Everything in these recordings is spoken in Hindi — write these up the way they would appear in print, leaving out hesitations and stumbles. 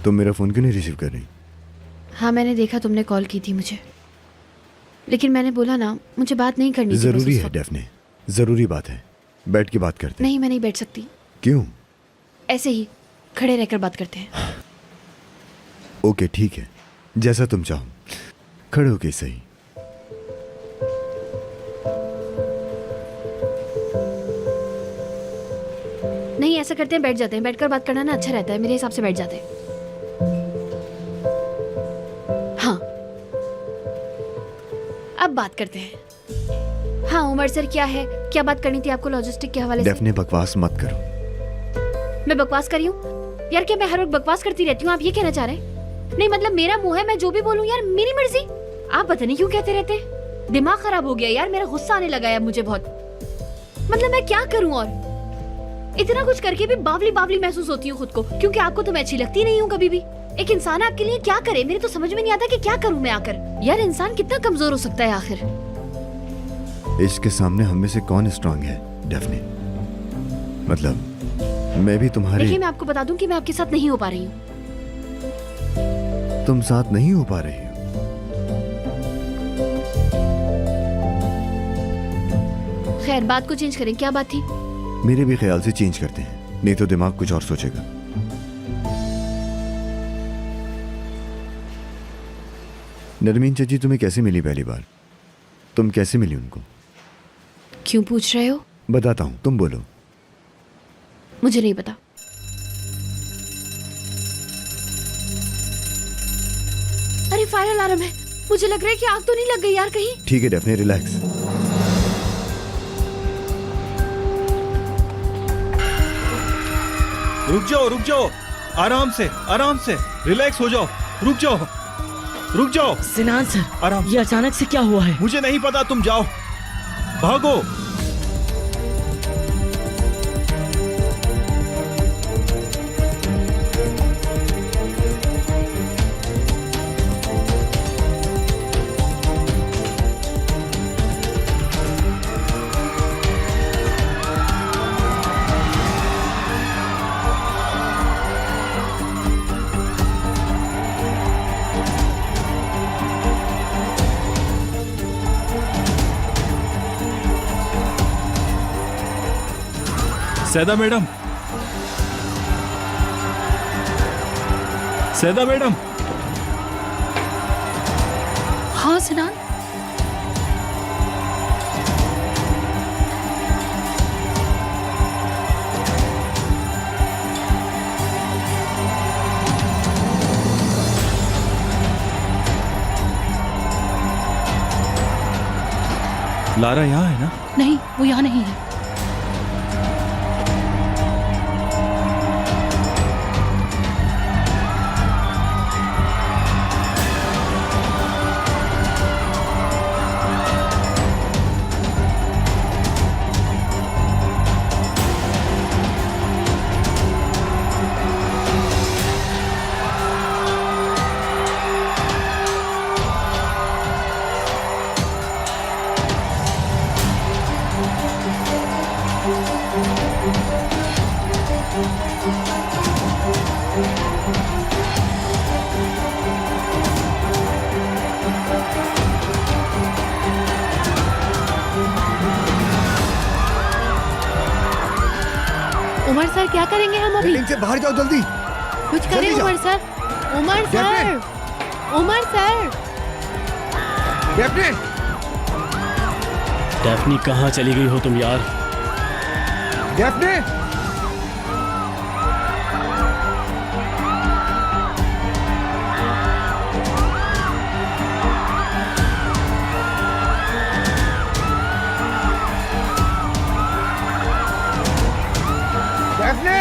तुम मेरा फ़ोन क्यों नहीं रिसीव कर रही? हाँ, मैंने देखा तुमने कॉल की थी मुझे, लेकिन मैंने बोला ना मुझे बात नहीं करनी थी। ज़रूरी है डेफने, ज़रूरी बात है, बैठ के बात करते हैं। नहीं, मैं नहीं बैठ सकती। क्यों? ऐसे ही खड़े रहकर बात करते हैं। ओके ठीक है, जैसा तुम चाहो, खड़े होके सही। नहीं, ऐसा करते हैं, बैठ जाते हैं। बैठकर बात करना ना अच्छा रहता है, मेरे हिसाब से बैठ जाते हैं। हाँ, अब बात करते हैं। हाँ उमर सर, क्या है, क्या बात करनी थी आपको लॉजिस्टिक के हवाले से? डेफने बकवास मत करो। मैं बकवास कर रही हूँ यार? क्या मैं हर वक्त बकवास करती रहती हूँ, आप ये कहना चाह रहे हैं? नहीं मतलब मेरा मुंह है, मैं जो भी बोलूँ यार मेरी मर्जी। आप पता नहीं क्यों कहते रहते हैं, दिमाग खराब हो गया यार, मेरा गुस्सा आने लगा है मुझे बहुत। मतलब मैं क्या करूँ, और इतना कुछ करके भी बावली बावली महसूस होती हूँ खुद को, क्योंकि आपको तो मैं अच्छी लगती नहीं हूँ कभी भी। एक इंसान आपके लिए क्या करे, मेरे तो समझ में नहीं आता कि क्या करूँ मैं आकर। यार इंसान कितना कमजोर हो सकता है आखिर। इश्क के सामने हम में से कौन स्ट्रांग है डेफने? मतलब मैं भी तुम्हारे। देखिए, मैं आपको बता दूं कि मैं आपके साथ नहीं हो पा रही हूँ। तुम साथ नहीं हो पा रही हो? खैर, बात को चेंज करें, क्या बात थी? मेरे भी ख्याल से चेंज करते हैं, नहीं तो दिमाग कुछ और सोचेगा। नरमीन चाची तुम्हें कैसे मिली पहली बार? तुम कैसे मिली उनको? क्यों पूछ रहे हो? बताता हूँ, तुम बोलो। मुझे नहीं पता। अरे फायर अलार्म है, मुझे लग रहा है कि आग तो नहीं लग गई यार कहीं। ठीक है डेफने, रिलैक्स। रुक जाओ, आराम से रिलैक्स हो जाओ। रुक जाओ। सिनान सर, आराम। ये अचानक से क्या हुआ है? मुझे नहीं पता, तुम जाओ, भागो। सैदा मैडम, हाँ सिनान। लारा यहाँ है ना? नहीं, वो यहाँ नहीं है। उमर सर, क्या करेंगे हम अभी? बिल्डिंग से बाहर जाओ जल्दी। कुछ करें जल्दी जाओ। Umar sir. Umar sir, Umar sir. Daphne, Daphne कहाँ चली गई हो तुम यार? डेफने, डेफने।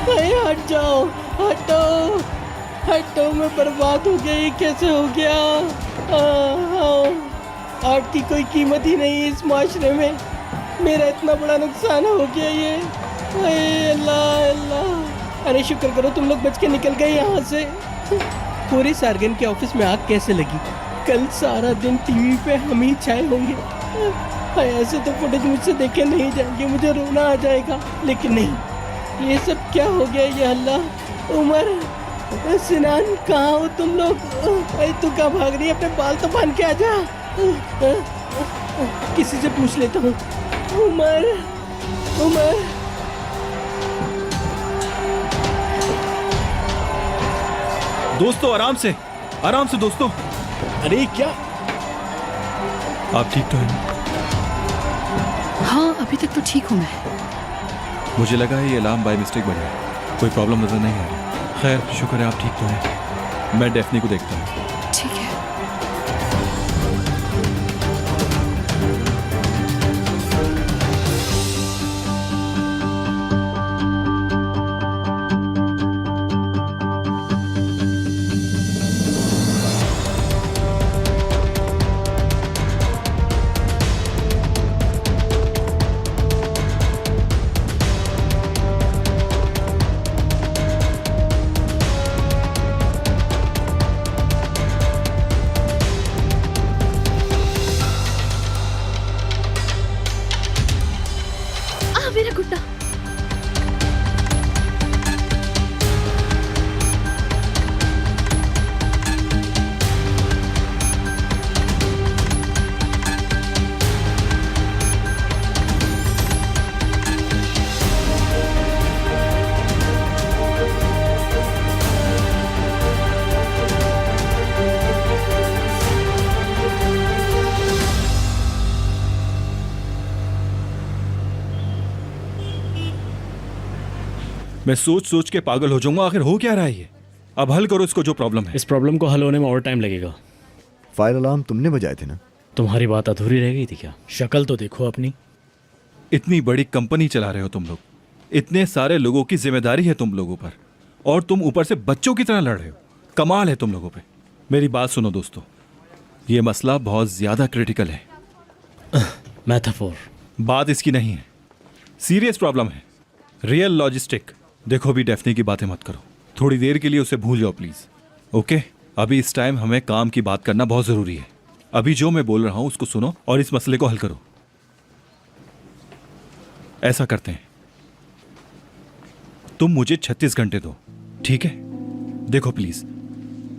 नहीं, हट जाओ, हटो, मैं बर्बाद हो गया। ये कैसे हो गया? आर्ट की कोई कीमत ही नहीं इस माशरे में। मेरा इतना बड़ा नुकसान हो गया ये। अल्लाह, अरे शुक्र करो तुम लोग बच के निकल गए यहाँ से। पूरे सार्गन के ऑफिस में आग कैसे लगी? कल सारा दिन टीवी पे हम ही छाए होंगे। ऐसे तो फुटेज मुझसे देखे नहीं जाएंगे, मुझे रोना आ जाएगा। लेकिन नहीं, ये सब क्या हो गया ये अल्लाह। उमर, सिनान, कहाँ हो तुम लोग? अरे तू कहाँ भाग रही है? अपने बाल तो बांध के आजा। किसी से पूछ लेता हूँ। उमर, उमर। दोस्तों आराम से दोस्तों। अरे क्या? आप ठीक तो हैं? हाँ अभी तक तो ठीक हूँ मैं। मुझे लगा ये अलार्म बाय मिस्टेक बजा है, कोई प्रॉब्लम नजर नहीं आ रही। खैर शुक्र है आप ठीक तो हैं। मैं डेफनी को देखता हूँ। ठीक है। मेरा घुटना। मैं सोच सोच के पागल हो जाऊंगा। आखिर हो क्या रहा है ये? अब हल करो इसको, जो प्रॉब्लम है। इस प्रॉब्लम को हल होने में और टाइम लगेगा। फायर अलार्म तुमने बजाए थे ना? तुम्हारी बात अधूरी रह गई थी क्या? शक्ल तो देखो अपनी। इतनी बड़ी कंपनी चला रहे हो तुम लोग, इतने सारे लोगों की जिम्मेदारी है तुम लोगों पर, और तुम ऊपर से बच्चों की तरह लड़ रहे हो। कमाल है तुम लोगों पे। मेरी बात सुनो दोस्तों, ये मसला बहुत ज्यादा क्रिटिकल है। मैथाफोर। बात इसकी नहीं है, सीरियस प्रॉब्लम है, रियल लॉजिस्टिक। देखो भी डेफनी की बातें मत करो, थोड़ी देर के लिए उसे भूल जाओ प्लीज। ओके, अभी इस टाइम हमें काम की बात करना बहुत जरूरी है। अभी जो मैं बोल रहा हूं उसको सुनो और इस मसले को हल करो। ऐसा करते हैं, तुम मुझे 36 घंटे दो, ठीक है? देखो प्लीज,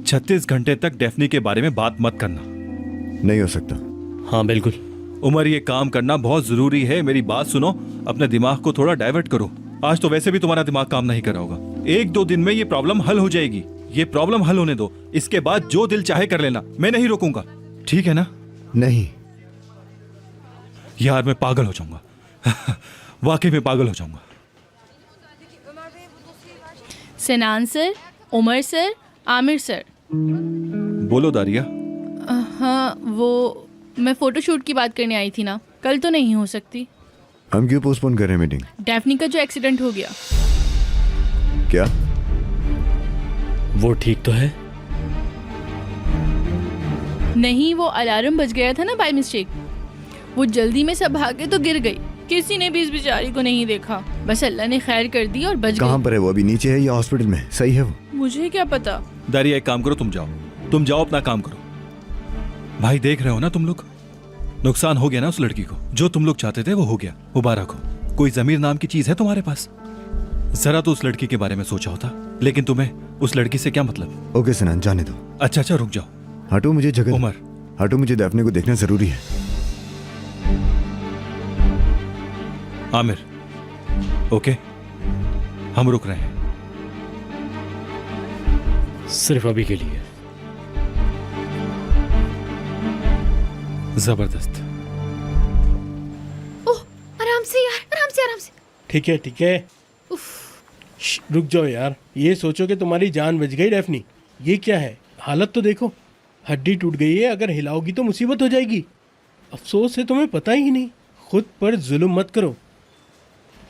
36 घंटे तक डेफनी के बारे में बात मत करना। नहीं हो सकता। हाँ बिल्कुल। उमर, ये काम करना बहुत जरूरी है। मेरी बात सुनो, अपने दिमाग को थोड़ा डाइवर्ट करो। आज तो वैसे भी तुम्हारा दिमाग काम नहीं कर रहा होगा। 1-2 दिन में ये प्रॉब्लम हल हो जाएगी। ये प्रॉब्लम हल होने दो, इसके बाद जो दिल चाहे कर लेना, मैं नहीं रोकूंगा, ठीक है ना? नहीं यार मैं पागल हो जाऊंगा वाकई में पागल हो जाऊंगा। Sinan sir, Umar sir, Aamir sir. बोलो दारिया। हाँ वो मैं फोटोशूट की बात करने आई थी ना, कल तो नहीं हो सकती। हम क्यों पोस्टपोन कर रहे हैं मीटिंग? डेफनी का जो एक्सीडेंट हो गया। क्या? वो ठीक तो है? नहीं, वो अलार्म बज गया था ना बाय मिस्टेक। वो जल्दी में सब भागे तो गिर गई। किसी ने भी इस बेचारी को नहीं देखा, बस अल्लाह ने खैर कर दी और बच कहाँ गई। पर है वो? अभी नीचे है या हॉस्पिटल में? सही है वो? मुझे क्या पता। दारिया एक काम करो, तुम जाओ अपना काम करो। भाई देख रहे हो ना तुम लोग, नुकसान हो गया ना उस लड़की को। जो तुम लोग चाहते थे वो हो गया, मुबारक हो। कोई जमीर नाम की चीज है तुम्हारे पास? जरा तो उस लड़की के बारे में सोचा होता। लेकिन तुम्हें उस लड़की से क्या मतलब? ओके सनान, जाने दो। अच्छा रुक जाओ। हटो, मुझे जगह। उमर, हटो, मुझे डेफनी को देखना जरूरी है। आमिर, ओके हम रुक रहे हैं। सिर्फ अभी के लिए। जबरदस्त। ओह आराम से यार, आराम से आराम से। ठीक है ठीक है। रुक जाओ यार, ये सोचो कि तुम्हारी जान बच गई डेफनी। ये क्या है? हालत तो देखो, हड्डी टूट गई है। अगर हिलाओगी तो मुसीबत हो जाएगी। अफसोस है तुम्हें पता ही नहीं। खुद पर जुल्म मत करो।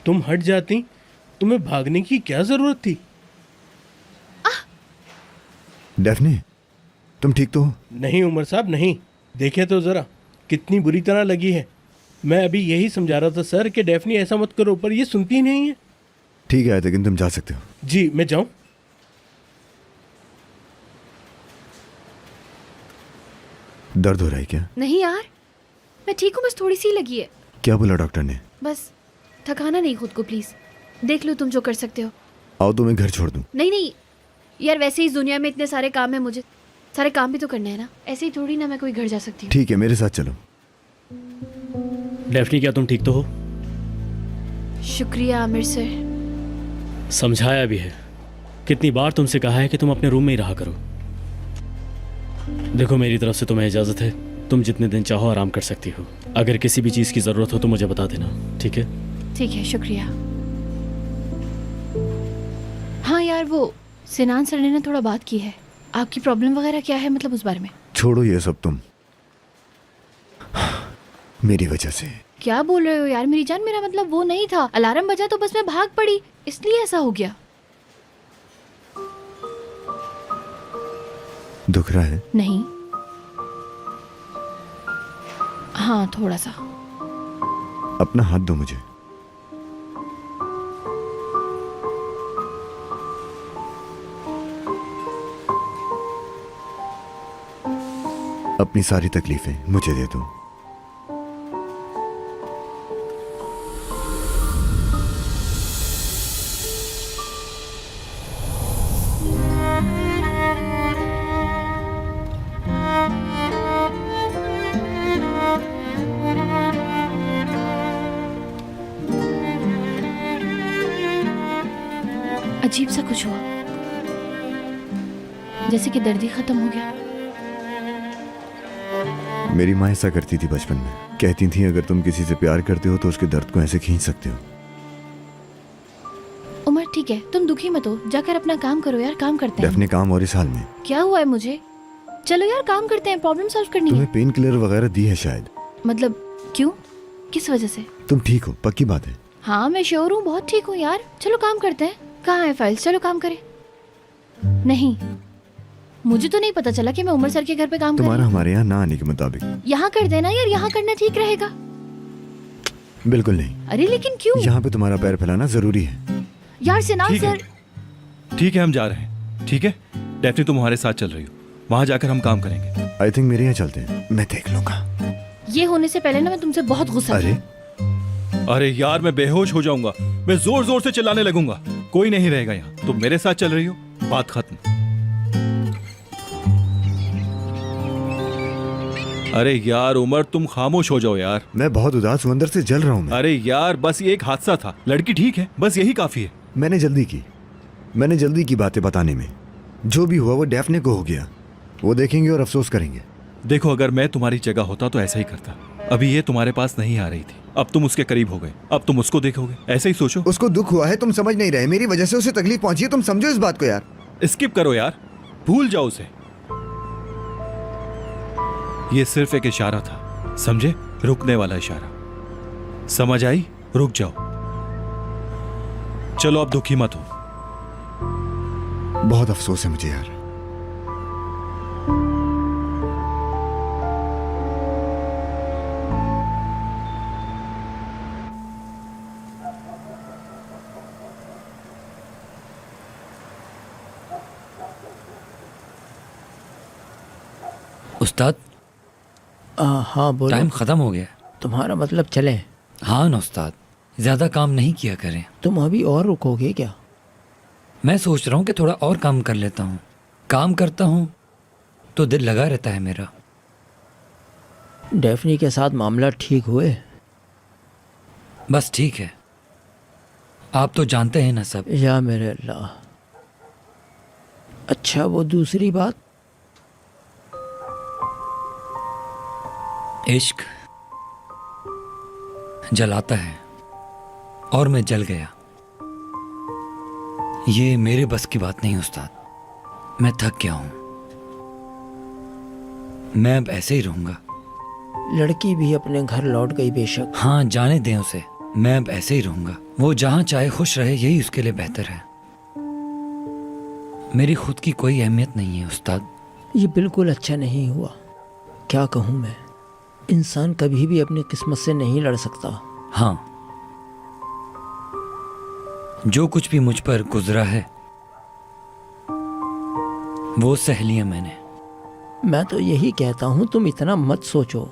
तुम हट जाती, तुम्हें भागने की क्या जरूरत थी? डेफनी, तुम ठीक तो हो? नहीं उमर साहब नहीं, देखे तो जरा कितनी बुरी तरह लगी है। मैं अभी यही समझा रहा था सर कि डेफनी ऐसा मत करो, पर ये सुनती ही नहीं है। ठीक है, लेकिन तुम जा सकते हो। जी मैं जाऊं? दर्द हो रहा है क्या? नहीं यार, मैं ठीक हूँ, बस थोड़ी सी लगी है। क्या बोला डॉक्टर ने? बस थकाना नहीं खुद को प्लीज। देख लो तुम जो कर सकते हो। आओ तुम्हें घर छोड़ दूं। नहीं नहीं यार, वैसे ही इस दुनिया में इतने सारे काम है, मुझे सारे काम भी तो करने हैं ना। ऐसे ही थोड़ी ना मैं कोई घर जा सकती हूँ। ठीक है, मेरे साथ चलो। डेफ्नी, क्या तुम ठीक तो हो? शुक्रिया आमिर सर। समझाया भी है, कितनी बार तुमसे कहा है कि तुम अपने रूम में ही रहा करो। देखो, मेरी तरफ से तुम्हें इजाज़त है, तुम जितने दिन चाहो आराम कर सकती हो। अगर किसी भी चीज़ की ज़रूरत हो तो मुझे बता देना, ठीक है? ठीक है, शुक्रिया। हाँ यार, वो सिनान सर ने ना थोड़ा बात की है। आपकी प्रॉब्लम वगैरह क्या है, मतलब उस बारे में? छोड़ो ये सब तुम। मेरी वजह से। क्या बोल रहे हो यार मेरी जान, मेरा मतलब वो नहीं था। अलार्म बजा तो बस मैं भाग पड़ी, इसलिए ऐसा हो गया। दुख रहा है? नहीं, हाँ थोड़ा सा। अपना हाथ दो मुझे। अपनी सारी तकलीफें मुझे दे दो। अजीब सा कुछ हुआ, जैसे कि दर्द ही खत्म हो गया। मेरी माँ ऐसा करती थी बचपन में, कहती थी अगर तुम किसी से प्यार करते हो तो उसके दर्द को ऐसे खींच सकते हो। उमर ठीक है, तुम दुखी मत हो, जाकर अपना काम करो यार। काम करते हैं। अपने काम और इस हाल में क्या हुआ है मुझे? चलो यार काम करते हैं, प्रॉब्लम सॉल्व करनी है। तुम्हें पेन किलर वगैरह दी है शायद। मतलब क्यों, किस वजह से? तुम ठीक हो, पक्की बात है? हाँ मैं श्योर हूँ, बहुत ठीक हूँ यार। चलो काम करते हैं। कहाँ है फाइल्स, चलो काम करें। नहीं, मुझे तो नहीं पता चला कि मैं उमर सर के घर पे काम कर रही तुम्हारा हूँ। हमारे यहाँ ना आने के मुताबिक। यहाँ कर देना यार, यहाँ करना ठीक रहेगा। बिल्कुल नहीं। अरे लेकिन क्यों? यहाँ पे तुम्हारा पैर फैलाना जरूरी है। यार सिनान ठीक है, सर। ठीक है, हम जा रहे हैं। ठीक है, डेफनी तुम हमारे साथ चल रही हो, वहां जाकर हम काम करेंगे। आई थिंक मेरे यहाँ चलते हैं, मैं देख लूंगा। ये होने से पहले ना मैं तुमसे बहुत गुस्सा अरे थी। अरे यार, मैं बेहोश हो जाऊंगा, मैं जोर जोर से चिल्लाने लगूंगा। कोई नहीं रहेगा यहाँ, तुम मेरे साथ चल रही हो, बात खत्म। अरे यार उमर, तुम खामोश हो जाओ यार। मैं बहुत उदास हूं, अंदर से जल रहा हूं मैं। अरे यार, बस ये एक हादसा था, लड़की ठीक है, बस यही काफी है। मैंने जल्दी की बातें बताने में। जो भी हुआ वो डेफने को हो गया, वो देखेंगे और अफसोस करेंगे। देखो, अगर मैं तुम्हारी जगह होता तो ऐसा ही करता। अभी ये तुम्हारे पास नहीं आ रही थी, अब तुम उसके करीब हो गए, अब तुम उसको देखोगे। ऐसे ही सोचो। उसको दुख हुआ है, तुम समझ नहीं रहे। मेरी वजह से उसे तकलीफ पहुंची है, तुम समझो इस बात को यार। स्किप करो यार, भूल जाओ उसे। ये सिर्फ एक इशारा था, समझे? रुकने वाला इशारा। समझ आई? रुक जाओ। चलो अब दुखी मत हो। बहुत अफसोस है मुझे यार। उस्ताद, हाँ बोलो। टाइम ख़त्म हो गया। तुम्हारा मतलब चले? हाँ ना उस्ताद, ज़्यादा काम नहीं किया करें। तुम अभी और रुकोगे क्या? मैं सोच रहा हूँ कि थोड़ा और काम कर लेता हूँ। काम करता हूँ तो दिल लगा रहता है मेरा। डेफनी के साथ मामला ठीक हुए? बस ठीक है, आप तो जानते हैं ना सब। या मेरे अल्लाह। अच्छा वो दूसरी बात? इश्क जलाता है और मैं जल गया। ये मेरे बस की बात नहीं उस्ताद, मैं थक गया हूँ। मैं अब ऐसे ही रहूंगा। लड़की भी अपने घर लौट गई बेशक। हाँ, जाने दें उसे, मैं अब ऐसे ही रहूंगा। वो जहां चाहे खुश रहे, यही उसके लिए बेहतर है। मेरी खुद की कोई अहमियत नहीं है उस्ताद। ये बिल्कुल अच्छा नहीं हुआ। क्या कहूँ मैं, इंसान कभी भी अपनी किस्मत से नहीं लड़ सकता। हाँ, जो कुछ भी मुझ पर गुजरा है वो सह लिया मैंने। मैं तो यही कहता हूँ तुम इतना मत सोचो।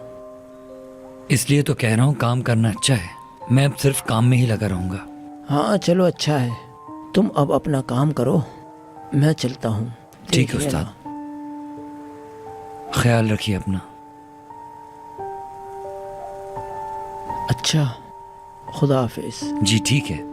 इसलिए तो कह रहा हूँ काम करना अच्छा है। मैं अब सिर्फ काम में ही लगा रहूंगा। हाँ चलो अच्छा है, तुम अब अपना काम करो, मैं चलता हूँ। ठीक है देख उस्ताद, लेना। ख्याल रखिए अपना। अच्छा, खुदा हाफिज। जी ठीक है।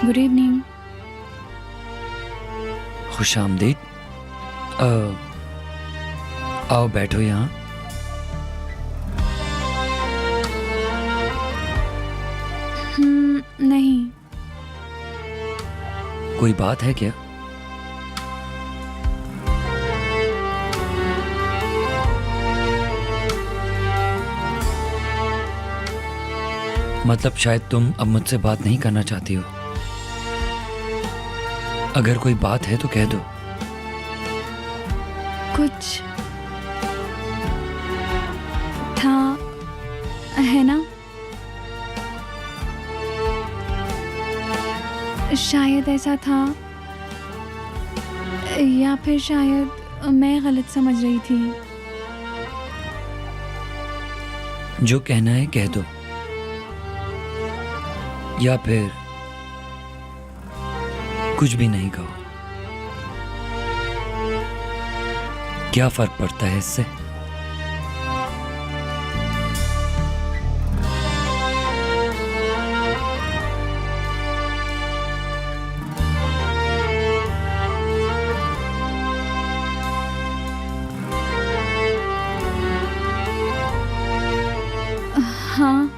Good evening. खुश आमदीद। आओ बैठो यहाँ। नहीं। कोई बात है क्या? मतलब शायद तुम अब मुझसे बात नहीं करना चाहती हो। अगर कोई बात है तो कह दो। कुछ था, है ना? शायद ऐसा था, या फिर शायद मैं गलत समझ रही थी। जो कहना है कह दो, या फिर कुछ भी नहीं कहो। क्या फर्क पड़ता है इससे? हाँ,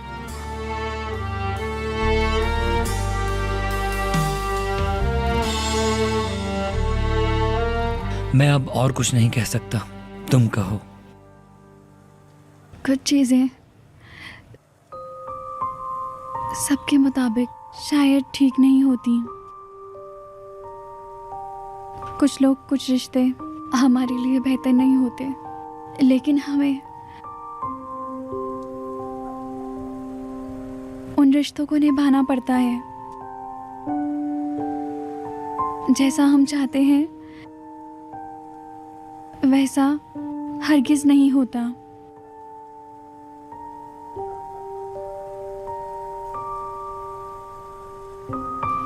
मैं अब और कुछ नहीं कह सकता, तुम कहो। कुछ चीजें सबके मुताबिक शायद ठीक नहीं होती। कुछ लोग, कुछ रिश्ते हमारे लिए बेहतर नहीं होते, लेकिन हमें उन रिश्तों को निभाना पड़ता है जैसा हम चाहते हैं वैसा हरगिज नहीं होता।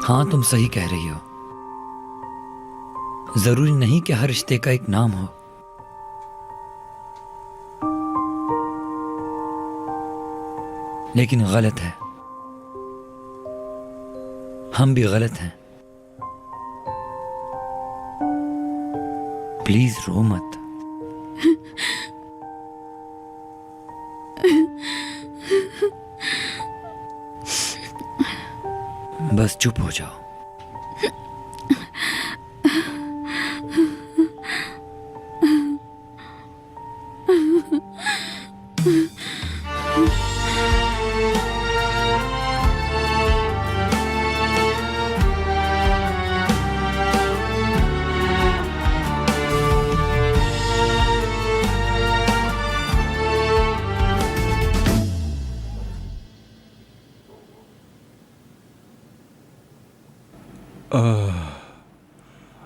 हाँ, तुम सही कह रही हो। जरूरी नहीं कि हर रिश्ते का एक नाम हो। लेकिन गलत है, हम भी गलत हैं। प्लीज रो मत। बस चुप हो जाओ।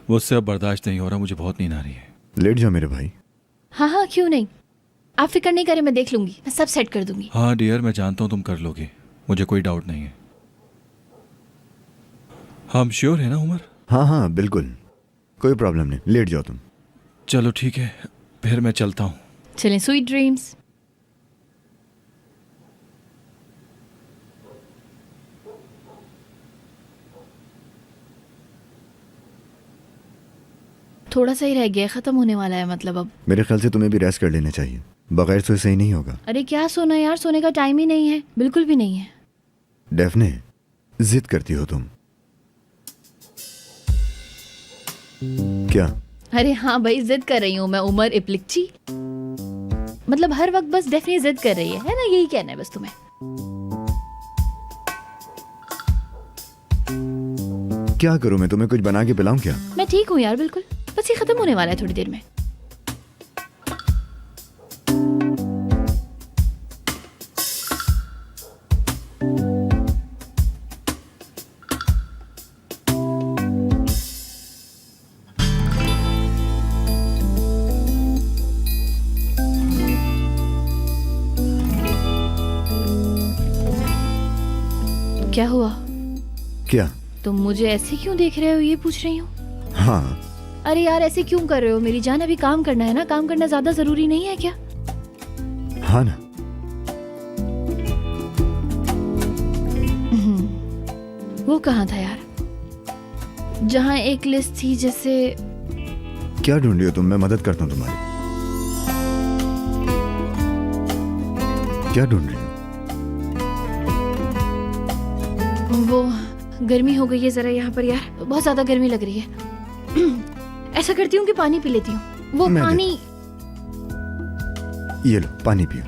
मुझसे अब बर्दाश्त नहीं हो रहा, मुझे बहुत नींद आ रही है। लेट जाओ मेरे भाई। हाँ हाँ, क्यों नहीं, आप फिक्र नहीं करें, मैं देख लूंगी, मैं सब सेट कर दूंगी। हाँ डियर, मैं जानता हूँ तुम कर लोगे, मुझे कोई डाउट नहीं है। हम श्योर है ना उमर? हाँ हाँ बिल्कुल, कोई प्रॉब्लम नहीं, लेट जाओ तुम। चलो ठीक है, फिर मैं चलता हूँ। चलें, स्वीट ड्रीम्स। थोड़ा सा ही रह गया, खत्म होने वाला है मतलब अब। मेरे ख्याल से तुम्हें भी रेस्ट कर लेना चाहिए, बगैर सोए सही नहीं होगा। अरे क्या सोना यार, सोने का टाइम ही नहीं है, बिल्कुल भी नहीं है। डेफने, जिद करती हो तुम। क्या? अरे हाँ भाई, जिद कर रही हूँ मैं, उमर इप्लिक्ची। मतलब हर वक्त बस डेफनी जिद कर रही है ना, यही कहना है बस तुम्हें। क्या करूं मैं, तुम्हें कुछ बना के पिलाऊं क्या? मैं ठीक हूँ यार, बिल्कुल, बस ये खत्म होने वाला है थोड़ी देर में। क्या हुआ? क्या? तुम मुझे ऐसे क्यों देख रहे हो, ये पूछ रही हूँ। हाँ। अरे यार ऐसे क्यों कर रहे हो मेरी जान, अभी काम करना है ना, काम करना ज्यादा जरूरी नहीं है क्या? हाँ ना। वो कहाँ था यार, जहाँ एक लिस्ट थी जैसे। क्या ढूंढ रही हो तुम? मैं मदद करता हूँ तुम्हारी। क्या ढूंढ रही हो? वो गर्मी हो गई है जरा यहाँ पर यार, बहुत ज्यादा गर्मी लग रही है। ऐसा करती हूँ कि पानी पी लेती हूँ। वो मैं पानी। ये लो पानी पियो।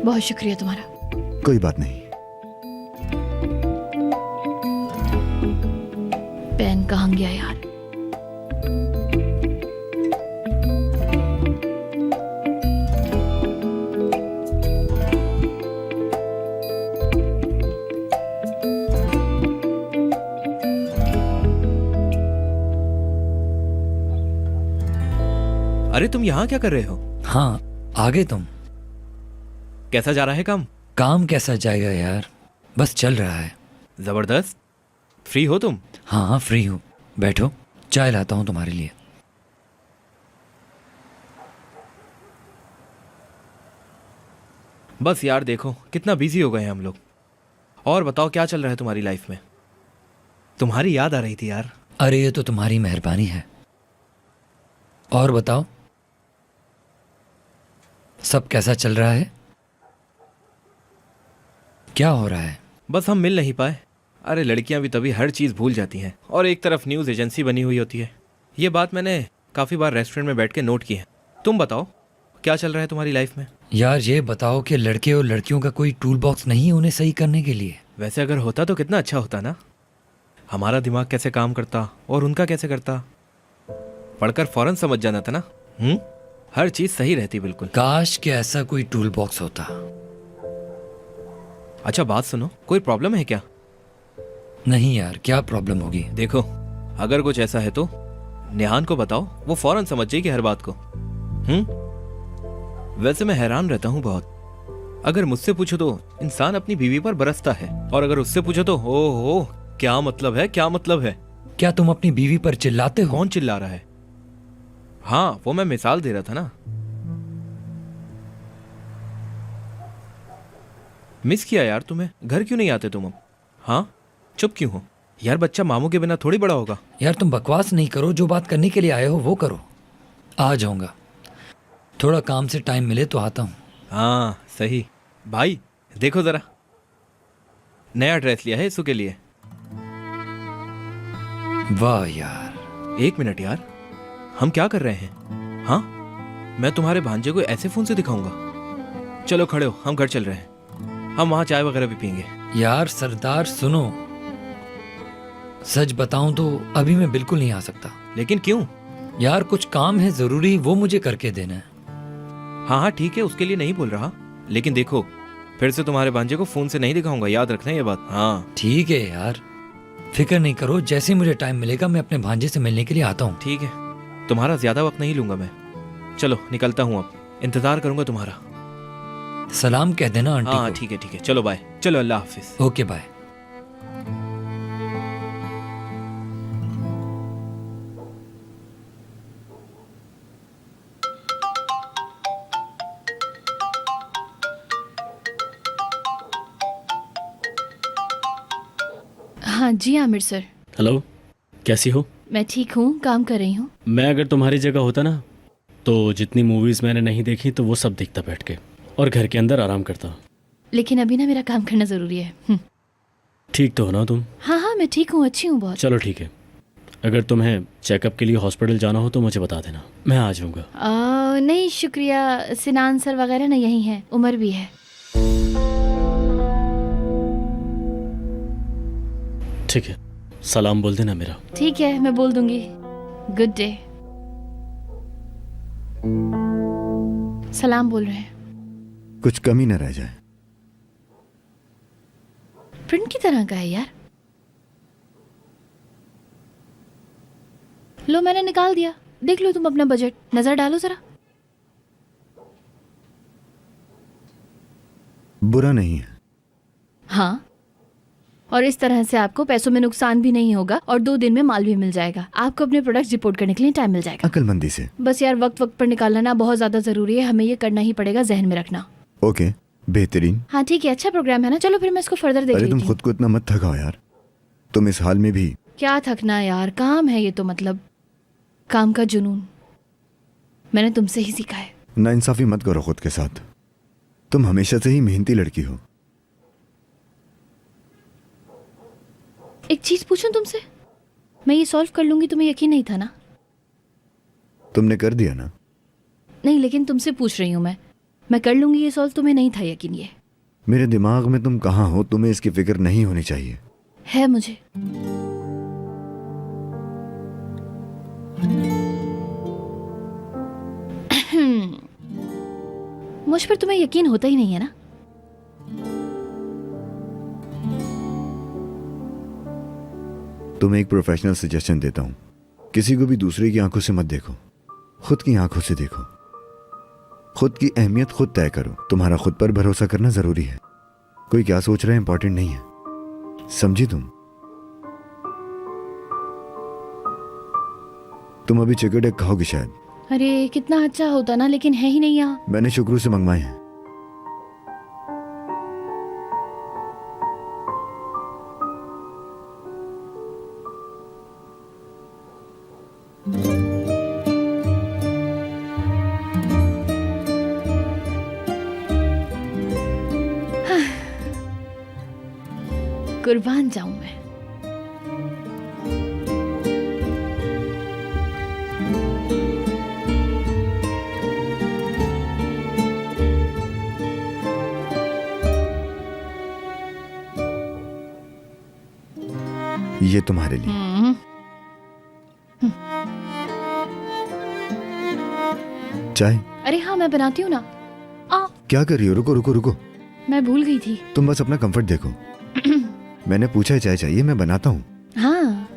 बहुत शुक्रिया तुम्हारा। कोई बात नहीं। पेन कहाँ गया यार? अरे तुम यहाँ क्या कर रहे हो? हाँ, आगे तुम। कैसा जा रहा है काम? काम कैसा जाएगा यार, बस चल रहा है। जबरदस्त। फ्री हो तुम? हाँ हाँ फ्री हूँ, बैठो, चाय लाता हूँ तुम्हारे लिए। बस यार देखो कितना बिजी हो गए हैं हम लोग। और बताओ क्या चल रहा है तुम्हारी लाइफ में? तुम्हारी याद आ रही थी यार। अरे ये तो तुम्हारी मेहरबानी है। और बताओ, सब कैसा चल रहा है? क्या हो रहा है? बस हम मिल नहीं पाए। अरे लड़कियां भी तभी हर चीज़ भूल जाती हैं, और एक तरफ न्यूज़ एजेंसी बनी हुई होती है। ये बात मैंने काफ़ी बार रेस्टोरेंट में बैठ के नोट की है। तुम बताओ क्या चल रहा है तुम्हारी लाइफ में? यार ये बताओ कि लड़के और लड़कियों का कोई टूल बॉक्स नहीं उन्हें सही करने के लिए? वैसे अगर होता तो कितना अच्छा होता ना। हमारा दिमाग कैसे काम करता और उनका कैसे करता, पढ़कर फौरन समझ जाना था ना। हर चीज़ सही रहती बिल्कुल। काश कि ऐसा कोई टूल बॉक्स होता। अच्छा बात सुनो, कोई प्रॉब्लम है क्या? नहीं यार, क्या प्रॉब्लम होगी? देखो अगर कुछ ऐसा है तो नेहान को बताओ, वो फौरन समझ जाएगी हर बात को। वैसे मैं हैरान रहता हूँ बहुत। अगर मुझसे पूछो तो इंसान अपनी बीवी पर बरसता है, और अगर उससे पूछो तो हो क्या मतलब है, क्या मतलब है। क्या तुम अपनी बीवी पर चिल्लाते हो? कौन चिल्ला रहा है? हाँ वो मैं मिसाल दे रहा था ना। मिस किया यार तुम्हें। घर क्यों नहीं आते तुम अब? हाँ चुप क्यों हो यार? बच्चा मामू के बिना थोड़ी बड़ा होगा। यार तुम बकवास नहीं करो, जो बात करने के लिए आए हो वो करो। आ जाऊंगा, थोड़ा काम से टाइम मिले तो आता हूँ। हाँ सही। भाई देखो जरा, नया ड्रेस लिया है इसु के लिए। वाह यार। एक मिनट यार, हम क्या कर रहे हैं? हाँ मैं तुम्हारे भांजे को ऐसे फोन से दिखाऊंगा? चलो खड़े हो, हम घर चल रहे हैं। हम वहां चाय वगैरह भी पियेंगे। यार सरदार सुनो, सच बताऊं तो अभी मैं बिल्कुल नहीं आ सकता। लेकिन क्यों? यार कुछ काम है जरूरी, वो मुझे करके देना है। हाँ हाँ ठीक है, उसके लिए नहीं बोल रहा, लेकिन देखो फिर से तुम्हारे भांजे को फोन से नहीं दिखाऊंगा, याद रखना ये बात। हाँ ठीक है यार, फिक्र नहीं करो, जैसे मुझे टाइम मिलेगा मैं अपने भांजे से मिलने के लिए आता हूँ। ठीक है, तुम्हारा ज्यादा वक्त नहीं लूंगा मैं। चलो निकलता हूँ अब, इंतजार करूंगा तुम्हारा। सलाम कह देना आंटी हाँ को। ठीक है चलो बाय। चलो अल्लाह हाफिज। Okay bye. हाँ जी आमिर सर। हेलो, कैसी हो? मैं ठीक हूँ, काम कर रही हूँ। मैं अगर तुम्हारी जगह होता ना तो जितनी मूवीज़ मैंने नहीं देखी तो वो सब देखता बैठ के और घर के अंदर आराम करता। लेकिन अभी ना मेरा काम करना ज़रूरी है। ठीक तो हो ना तुम? हाँ हाँ मैं ठीक हूँ, अच्छी हूँ बहुत। चलो ठीक है, अगर तुम्हें चेकअप के लिए हॉस्पिटल जाना हो तो मुझे बता देना, मैं आ जाऊँगा। नहीं शुक्रिया, सिनान सर वगैरह ना यही है, उमर भी है। ठीक है, सलाम बोल देना मेरा। ठीक है मैं बोल दूंगी। Good day. सलाम बोल रहे हैं। कुछ कमी न रह जाए। प्रिंट की तरह का है यार। लो मैंने निकाल दिया, देख लो तुम अपना बजट, नजर डालो जरा। बुरा नहीं है। हाँ, और इस तरह से आपको पैसों में नुकसान भी नहीं होगा और 2 दिन में माल भी मिल जाएगा। आपको अपने प्रोडक्ट्स रिपोर्ट करने के लिए टाइम मिल जाएगा। अक्लमंदी से। बस यार वक्त वक्त पर निकालना ना बहुत ज्यादा जरूरी है, हमें ये करना ही पड़ेगा, जहन में रखना। ओके, बेहतरीन। हाँ ठीक है, अच्छा प्रोग्राम है ना, चलो फिर मैं इसको फर्दर देख अरे लेती तुम हूँ। खुद को इतना मत थकाओ यार, तुम इस हाल में भी। क्या थकना यार, काम है ये तो, मतलब काम का जुनून मैंने तुमसे ही सीखा है। नाइंसाफी मत करो खुद के साथ, तुम हमेशा से ही मेहनती लड़की हो। एक चीज पूछूं तुमसे, मैं ये सॉल्व कर लूंगी, तुम्हें यकीन नहीं था ना? तुमने कर दिया ना? नहीं लेकिन तुमसे पूछ रही हूँ मैं कर लूंगी ये सॉल्व, तुम्हें नहीं था यकीन? ये मेरे दिमाग में तुम कहाँ हो, तुम्हें इसकी फिक्र नहीं होनी चाहिए। है मुझे। मुझ पर तुम्हें यकीन होता ही नहीं है ना? तुम्हें एक प्रोफेशनल सजेशन देता हूं, किसी को भी दूसरे की आंखों से मत देखो, खुद की आंखों से देखो। खुद की अहमियत खुद तय करो। तुम्हारा खुद पर भरोसा करना जरूरी है। कोई क्या सोच रहा है इंपॉर्टेंट नहीं है, समझी? तुम अभी चिकन एग खाओगी शायद। अरे कितना अच्छा होता ना, लेकिन है ही नहीं यहाँ। मैंने शुक्रू से मंगवाए हैं। कुर्बान जाऊं मैं। ये तुम्हारे लिए। चाय? अरे हाँ मैं बनाती हूँ ना। क्या कर रही हो? रुको रुको रुको, मैं भूल गई थी। तुम बस अपना कंफर्ट देखो। मैंने पूछा है चाय चाहिए, मैं बनाता हूँ। हाँ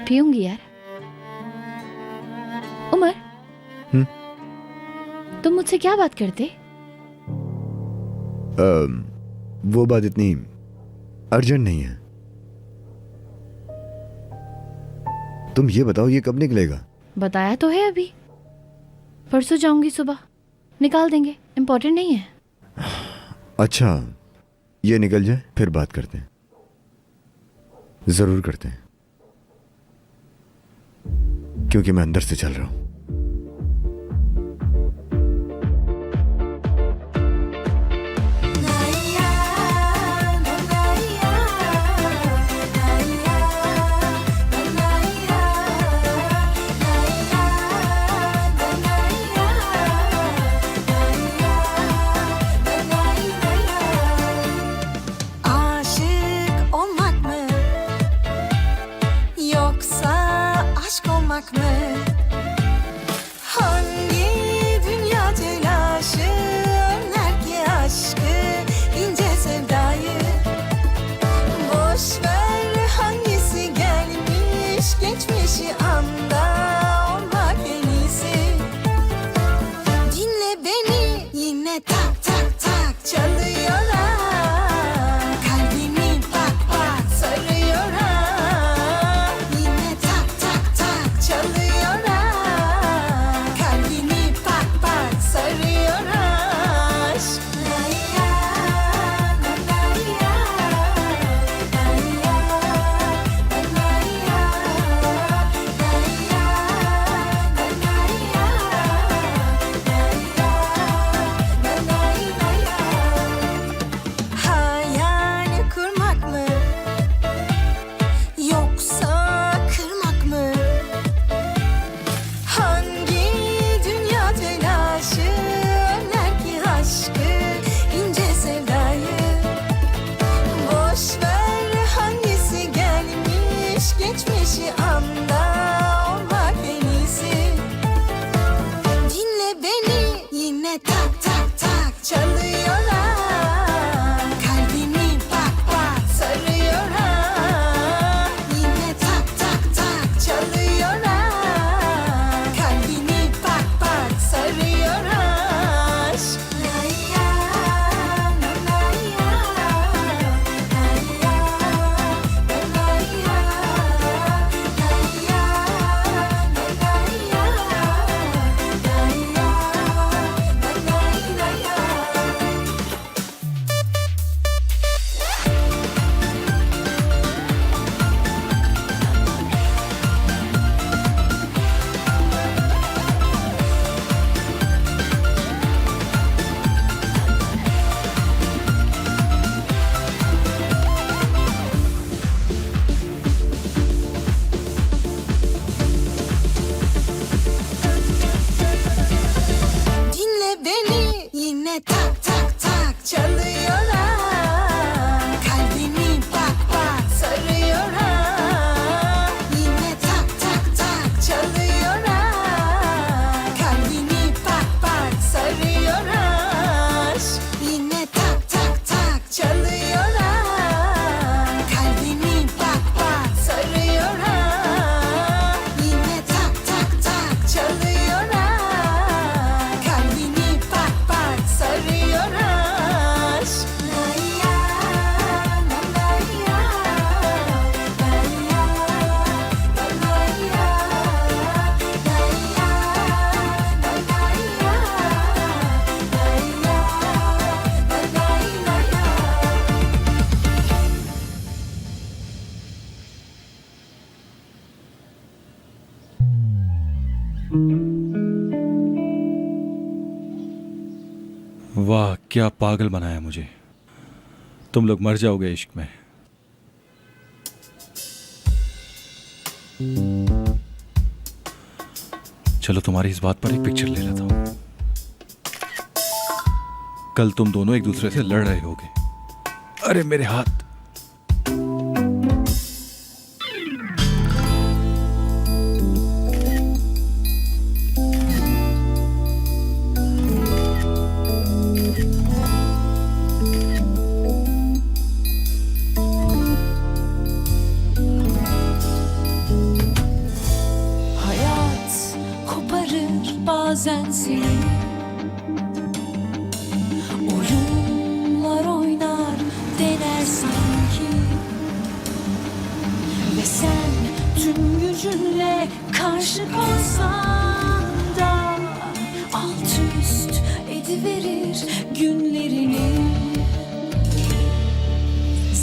पीऊंगी यार। उमर, तुम मुझसे क्या बात करते? वो बात इतनी अर्जेंट नहीं है। तुम ये बताओ ये कब निकलेगा? बताया तो है अभी, परसों जाऊंगी सुबह, निकाल देंगे, इम्पोर्टेंट नहीं है। अच्छा ये निकल जाए फिर बात करते हैं, जरूर करते हैं, क्योंकि मैं अंदर से चल रहा हूं। Aşık olmak mı yoksa aşk olmak mı? Yine tak tak tak çalıyor ha. Kalbimi bak bak sarıyor ha. Yine tak tak tak çalıyor ha. Kalbimi bak bak sarıyor ha. Lay ya, lay ya, lay ya, lay ya, hayal kurmak mı yoksa kırmak mı? Hangi dünya telaşı önler ki aşkı, ince sevdayı? Boş ver hangisi gelmiş geçmişi anda olmak en iyisi. Dinle beni yine tak tak tak çalıyor ha. Kalbimi bak bak sarıyor ha. Yine tak tak tak çalıyor ha. Kalbimi bak bak sarıyor ha. Lay ya, lay ya, lay ya, lay ya, lay ya, dinle beni yine tak tak tak çalıyor ha. Kalbimi bak bak sarıyor ha. Yine tak tak tak çalıyor ha. Kalbimi bak bak sarıyor ha. Yine tak tak tak çalıyor ha. Kalbimi bak bak sarıyor ha. Yine tak tak tak çalıyor ha. Kalbimi bak bak sarıyor ha. Lay ya, lay ya, lay ya, lay ya, lay ya, lay ya, lay ya, वाह क्या पागल बनाया मुझे। तुम लोग मर जाओगे इश्क में। चलो तुम्हारी इस बात पर एक पिक्चर ले लेता हूं। कल तुम दोनों एक दूसरे से लड़ रहे होगे। अरे मेरे हाथ। hayat koparır bazen seni. Oyunlar oynar dener sanki. Ve sen tüm gücünle karşı koysan da alt üst ediverir günlerini.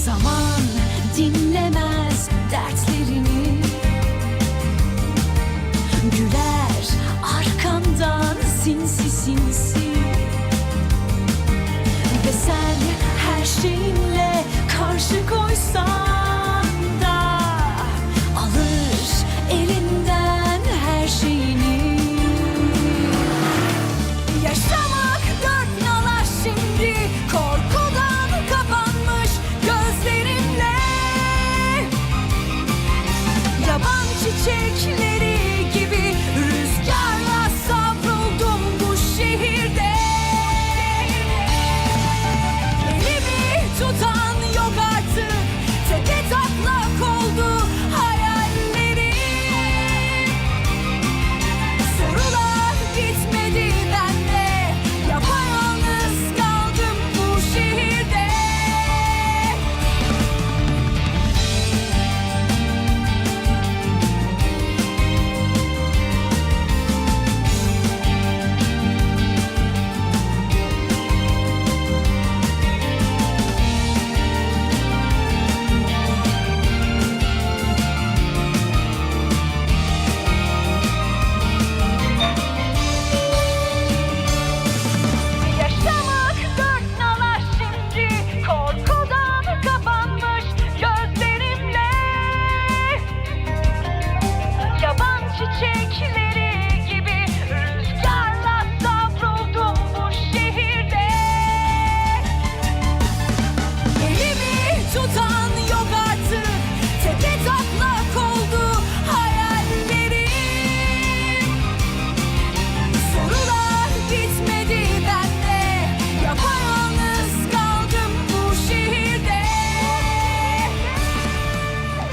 Zaman dinlemez dertlerini. Güler arkandan sinsi sinsi. Ve sen her şeyinle karşı koysan da alır elinden her şeyini. Yaşamak dört nala şimdi, korkudan kapanmış gözlerim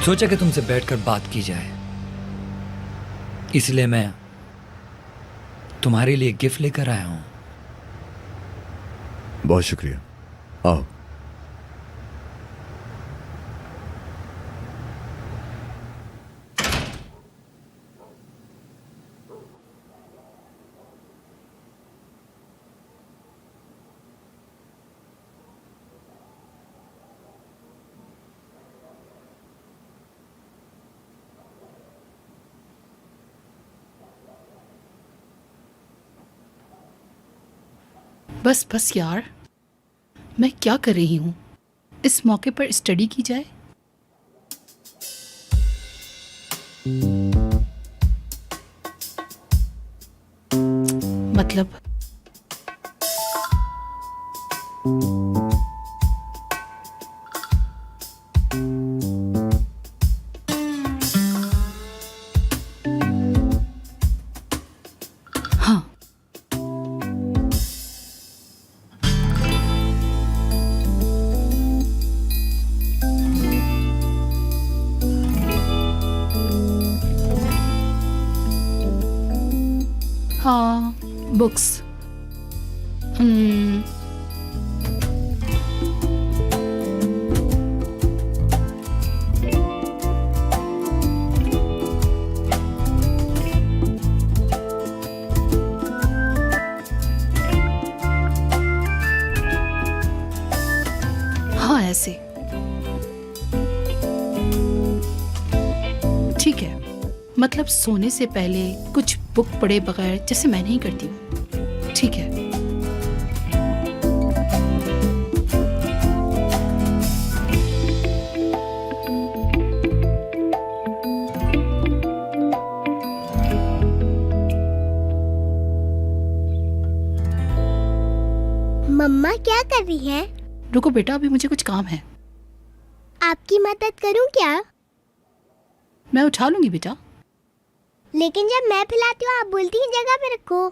सोचा कि तुमसे बैठकर बात की जाए, इसलिए मैं तुम्हारे लिए गिफ्ट लेकर आया हूं। बहुत शुक्रिया, आओ। बस बस यार, मैं क्या कर रही हूँ? इस मौके पर स्टडी की जाए। मतलब हाँ, हाँ, बुक्स। हाँ, ऐसे ठीक है। मतलब सोने से पहले कुछ बुक पढ़े बगैर, जैसे मैं नहीं करती हूँ। ठीक है। मम्मा क्या कर रही है? रुको बेटा, अभी मुझे कुछ काम है। आपकी मदद करूं क्या? मैं उठा लूंगी बेटा। लेकिन जब मैं फैलाती हूँ आप बोलती हैं जगह पे रखो।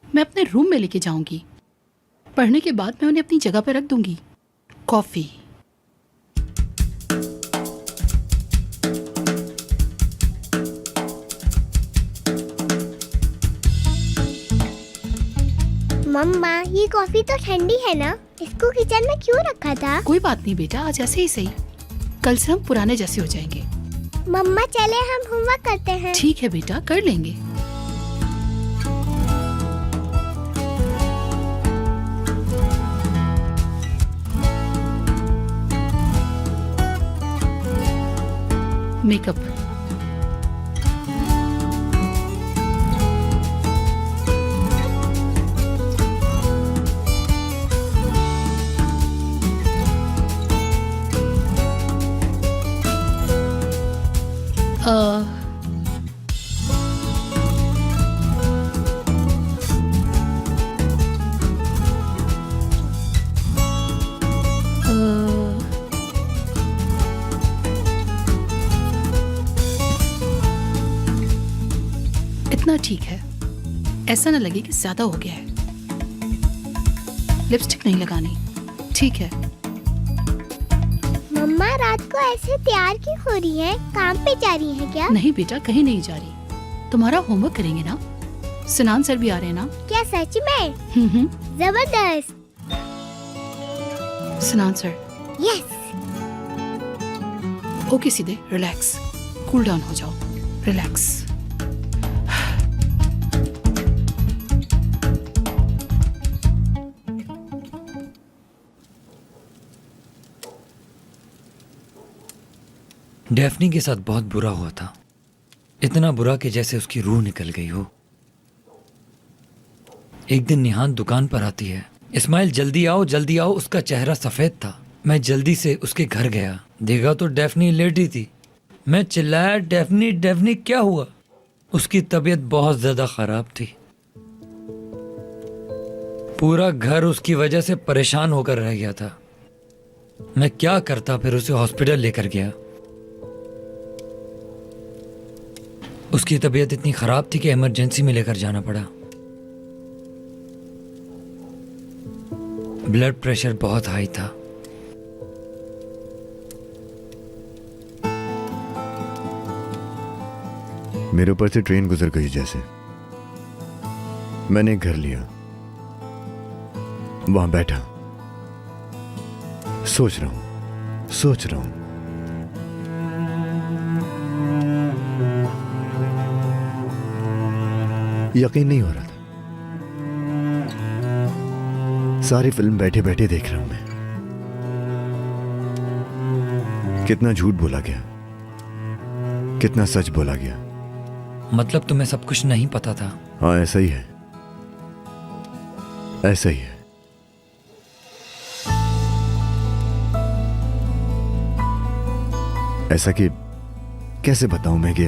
मैं अपने रूम में लेके जाऊंगी। पढ़ने के बाद मैं उन्हें अपनी जगह पर रख दूंगी। कॉफी। मम्मा ये कॉफी तो ठंडी है ना, इसको किचन में क्यों रखा था? कोई बात नहीं बेटा, आज ऐसे ही सही। कल से हम पुराने जैसे हो जाएंगे। मम्मा चले हम होमवर्क करते हैं। ठीक है बेटा, कर लेंगे। मेकअप। इतना ठीक है, ऐसा ना लगे कि ज्यादा हो गया है। लिपस्टिक नहीं लगानी। ठीक है। मम्मा रात को ऐसे तैयार क्यों हो रही है? काम पे जा रही है क्या? नहीं बेटा, कहीं नहीं जा रही। तुम्हारा होमवर्क करेंगे ना। सिनान सर भी आ रहे हैं ना। क्या सच में? जबरदस्त। सिनान सर। यस। ओके सीधे, रिलैक्स, कूल डाउन हो जाओ, रिलैक्स। डेफनी के साथ बहुत बुरा हुआ था, इतना बुरा कि जैसे उसकी रूह निकल गई हो। एक दिन निहान दुकान पर आती है। इस्माइल जल्दी आओ जल्दी आओ, उसका चेहरा सफेद था। मैं जल्दी से उसके घर गया, देखा तो डेफनी लेटी थी। मैं चिल्लाया, डेफनी डेफनी क्या हुआ? उसकी तबीयत बहुत ज्यादा खराब थी। पूरा घर उसकी वजह से परेशान होकर रह गया था। मैं क्या करता, फिर उसे हॉस्पिटल लेकर गया। उसकी तबीयत इतनी खराब थी कि इमरजेंसी में लेकर जाना पड़ा। ब्लड प्रेशर बहुत हाई था। मेरे ऊपर से ट्रेन गुजर गई जैसे। मैंने एक घर लिया, वहां बैठा, सोच रहा हूं। यकीन नहीं हो रहा था। सारी फिल्म बैठे बैठे देख रहा हूं मैं। कितना झूठ बोला गया, कितना सच बोला गया। मतलब तुम्हें सब कुछ नहीं पता था? हाँ, ऐसा ही है, ऐसा ही है। ऐसा कि कैसे बताऊं मैं कि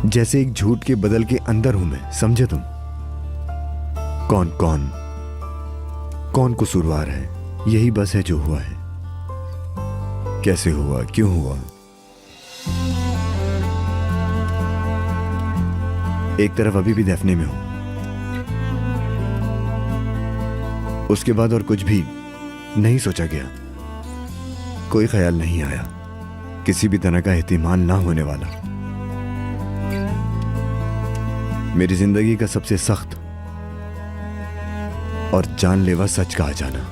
जैसे एक झूठ के बदल के अंदर हूं मैं, समझे तुम? कौन कसूरवार है, यही बस है जो हुआ है। कैसे हुआ, क्यों हुआ। एक तरफ अभी भी दफने में हूं, उसके बाद और कुछ भी नहीं सोचा गया, कोई ख्याल नहीं आया, किसी भी तरह का एहतिमाल ना होने वाला। मेरी जिंदगी का सबसे सख्त और जानलेवा सच कहा जाना,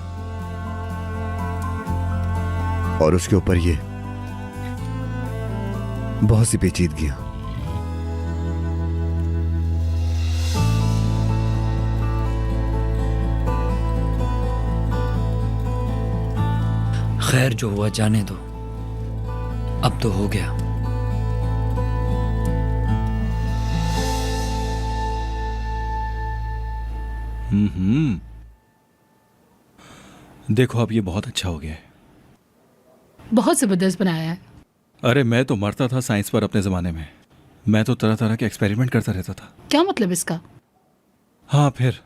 और उसके ऊपर ये बहुत सी पेचीदगियां। खैर, जो हुआ जाने दो, अब तो हो गया। देखो, अब ये बहुत अच्छा हो गया है। बहुत जबरदस्त बनाया है। अरे मैं तो मरता था साइंस पर अपने जमाने में। मैं तो तरह तरह के एक्सपेरिमेंट करता रहता था। क्या मतलब इसका? हाँ, फिर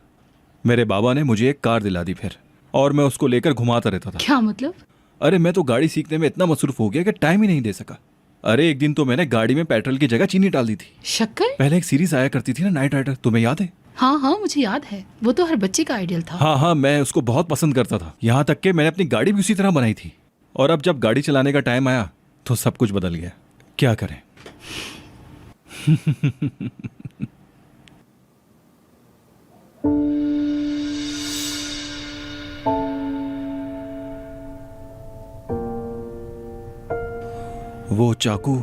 मेरे बाबा ने मुझे एक कार दिला दी फिर, और मैं उसको लेकर घुमाता रहता था। क्या मतलब? अरे मैं तो गाड़ी सीखने में इतना मसरूफ हो गया कि टाइम ही नहीं दे सका। अरे एक दिन तो मैंने गाड़ी में पेट्रोल की जगह चीनी डाल दी थी। शक्कर? पहले एक सीरीज आया करती थी ना, नाइट राइडर, तुम्हें याद है? हाँ हाँ, मुझे याद है। वो तो हर बच्चे का आइडियल था। हाँ, मैं उसको बहुत पसंद करता था। यहाँ तक कि मैंने अपनी गाड़ी भी उसी तरह बनाई थी। और अब जब गाड़ी चलाने का टाइम आया तो सब कुछ बदल गया। क्या करें। वो चाकू,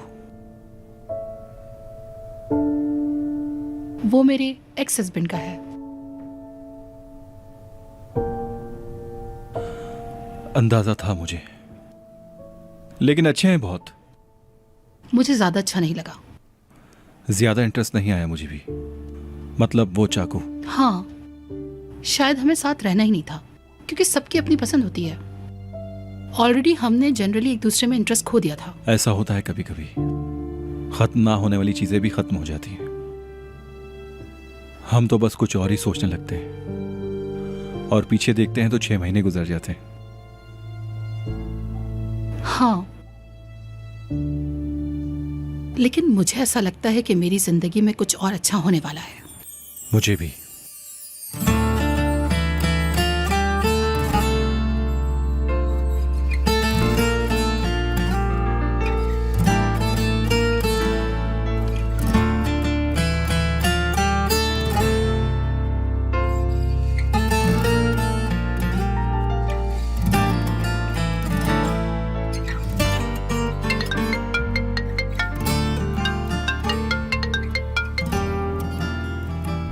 वो मेरे एक्स हस्बैंड का है। अंदाजा था मुझे, लेकिन अच्छे हैं बहुत। मुझे ज्यादा अच्छा नहीं लगा। ज्यादा इंटरेस्ट नहीं आया मुझे भी। मतलब वो चाकू। हाँ, शायद हमें साथ रहना ही नहीं था, क्योंकि सबकी अपनी पसंद होती है। ऑलरेडी हमने जनरली एक दूसरे में इंटरेस्ट खो दिया था। ऐसा होता है कभी कभी। खत्म ना होने वाली चीजें भी खत्म हो जाती हैं। हम तो बस कुछ और ही सोचने लगते हैं, और पीछे देखते हैं तो 6 महीने गुजर जाते हैं। हाँ, लेकिन मुझे ऐसा लगता है कि मेरी जिंदगी में कुछ और अच्छा होने वाला है। मुझे भी।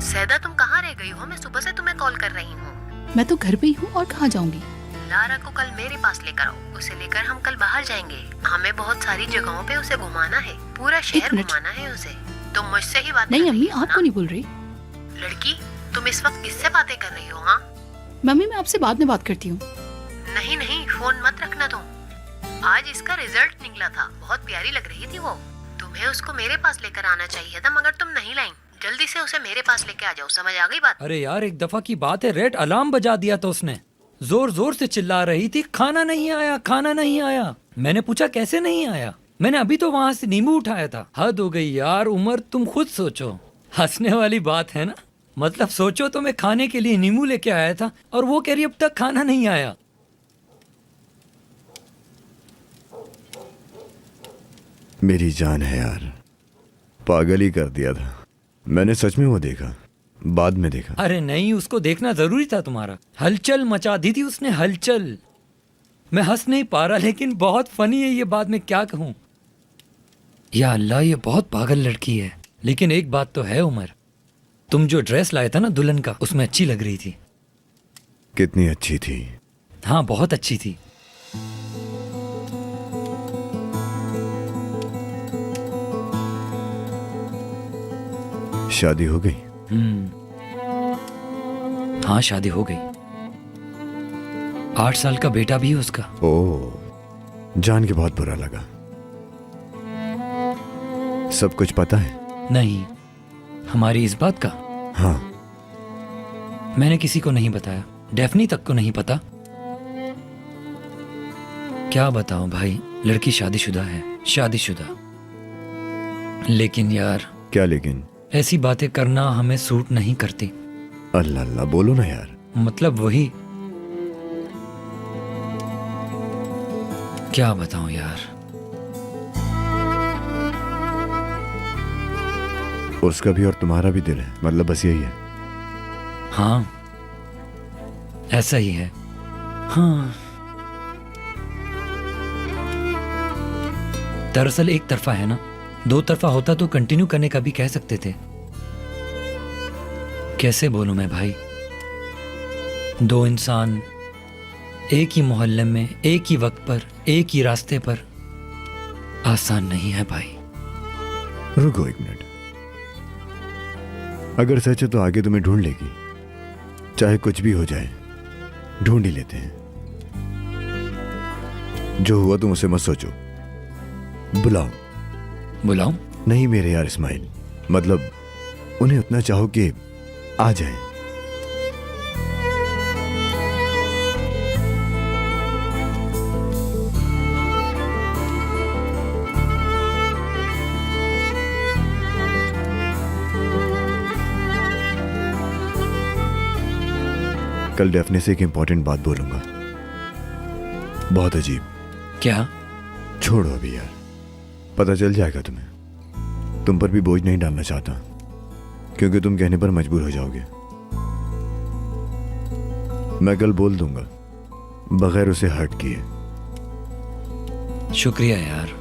सैदा, तुम कहाँ रह गई हो? मैं सुबह से तुम्हें कॉल कर रही हूँ। मैं तो घर पे ही हूँ, और कहाँ जाऊंगी? लारा को कल मेरे पास लेकर आओ। उसे लेकर हम कल बाहर जाएंगे। हमें बहुत सारी जगहों पे उसे घुमाना है, पूरा शहर मिनट। घुमाना है उसे। तुम मुझसे ही बात नहीं कर अम्मी, रही हो आप ना? क्यों नहीं बोल रही? लड़की, तुम इस वक्त किससे बातें कर रही हो? हाँ मम्मी, मैं आपसे बाद में बात करती हूँ। नहीं नहीं, फोन मत रखना तुम। आज इसका रिजल्ट निकला था, बहुत प्यारी लग रही थी वो। तुम्हें उसको मेरे पास लेकर आना चाहिए था, मगर तुम नहीं लाई। जल्दी से उसे मेरे पास लेके आ जाओ, समझ आ गई बात? अरे यार, एक दफा की बात है, रेड अलार्म बजा दिया था उसने। जोर जोर से चिल्ला रही थी, खाना नहीं आया, खाना नहीं आया। मैंने पूछा कैसे नहीं आया? मैंने अभी तो वहां से नींबू उठाया था। हद हो गई यार उमर, तुम खुद सोचो। हंसने वाली बात है ना? मतलब सोचो, तो मैं खाने के लिए नींबू लेके आया था और वो कह रही अब तक खाना नहीं आया। मेरी जान है यार, पागल ही कर दिया था मैंने। सच में वो देखा, बाद में देखा। अरे नहीं, उसको देखना जरूरी था तुम्हारा। हलचल मचा दी थी उसने, हलचल। मैं हंस नहीं पा रहा, लेकिन बहुत फनी है ये बात, मैं क्या कहूँ। या अल्लाह, ये बहुत पागल लड़की है। लेकिन एक बात तो है उमर, तुम जो ड्रेस लाए था ना दुल्हन का, उसमें अच्छी लग रही थी। कितनी अच्छी थी? हाँ, बहुत अच्छी थी। शादी हो गई? हाँ, शादी हो गई। 8 साल का बेटा भी है उसका। ओ, जान के बहुत बुरा लगा। सब कुछ पता है? नहीं, हमारी इस बात का? हाँ। मैंने किसी को नहीं बताया, डेफनी तक को नहीं पता। क्या बताऊं भाई, लड़की शादीशुदा है, शादीशुदा। लेकिन यार। क्या लेकिन? ऐसी बातें करना हमें सूट नहीं करती। अल्लाह अल्लाह बोलो ना यार। मतलब वही, क्या बताऊं यार। उसका भी और तुम्हारा भी दिल है, मतलब बस यही है? हाँ, ऐसा ही है। हाँ, दरअसल एक तरफा है ना, 2 तरफा होता तो कंटिन्यू करने का भी कह सकते थे। कैसे बोलूं मैं भाई, 2 इंसान एक ही मोहल्ले में, एक ही वक्त पर, एक ही रास्ते पर, आसान नहीं है भाई। रुको 1 मिनट, अगर सच है तो आगे तुम्हें ढूंढ लेगी, चाहे कुछ भी हो जाए, ढूंढ ही लेते हैं। जो हुआ तुम उसे मत सोचो, बुलाओ। बुलाऊं? नहीं मेरे यार इस्माइल, मतलब उन्हें उतना चाहो कि आ जाए। कल डेफने से एक इंपॉर्टेंट बात बोलूंगा, बहुत अजीब। क्या? छोड़ो अभी यार, पता चल जाएगा तुम्हें। तुम पर भी बोझ नहीं डालना चाहता, क्योंकि तुम कहने पर मजबूर हो जाओगे। मैं कल बोल दूंगा, बगैर उसे हर्ट किए। शुक्रिया यार।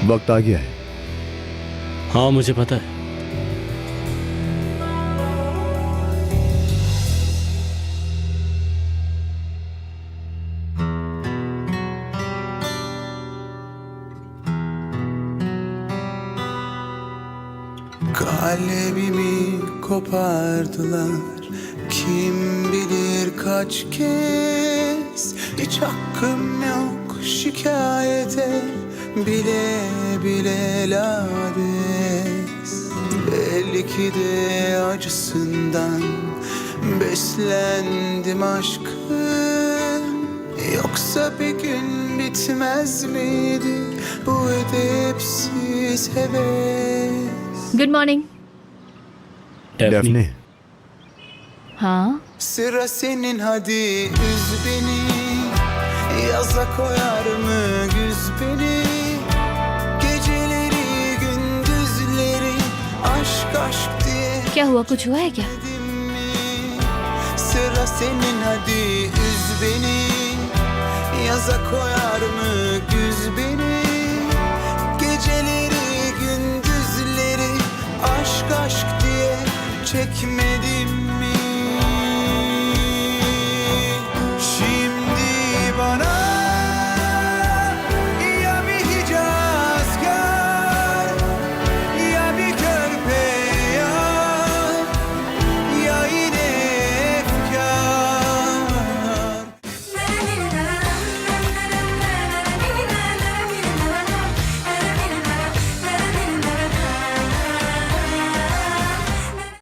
वक्त आ गया है। हाँ मुझे पता है। Kalbimi kopardılar, kim bilir kaç kez. Hiç hakkım yok şikayete, bile bile lades. Belki de acısından beslendim aşkın. Yoksa bir gün bitmez miydi bu edepsiz heves? Good morning. डेफने, हाँ Sıra senin, hadi üz beni. Yaza koyar mı güz beni? Geceleri gündüzleri aşk aşk diye क्या हुआ, कुछ हुआ है क्या? dedim mi? Sıra senin, hadi üz beni. Yaza koyar mı güz beni? Geceleri gündüzleri aşk aşk diye çekme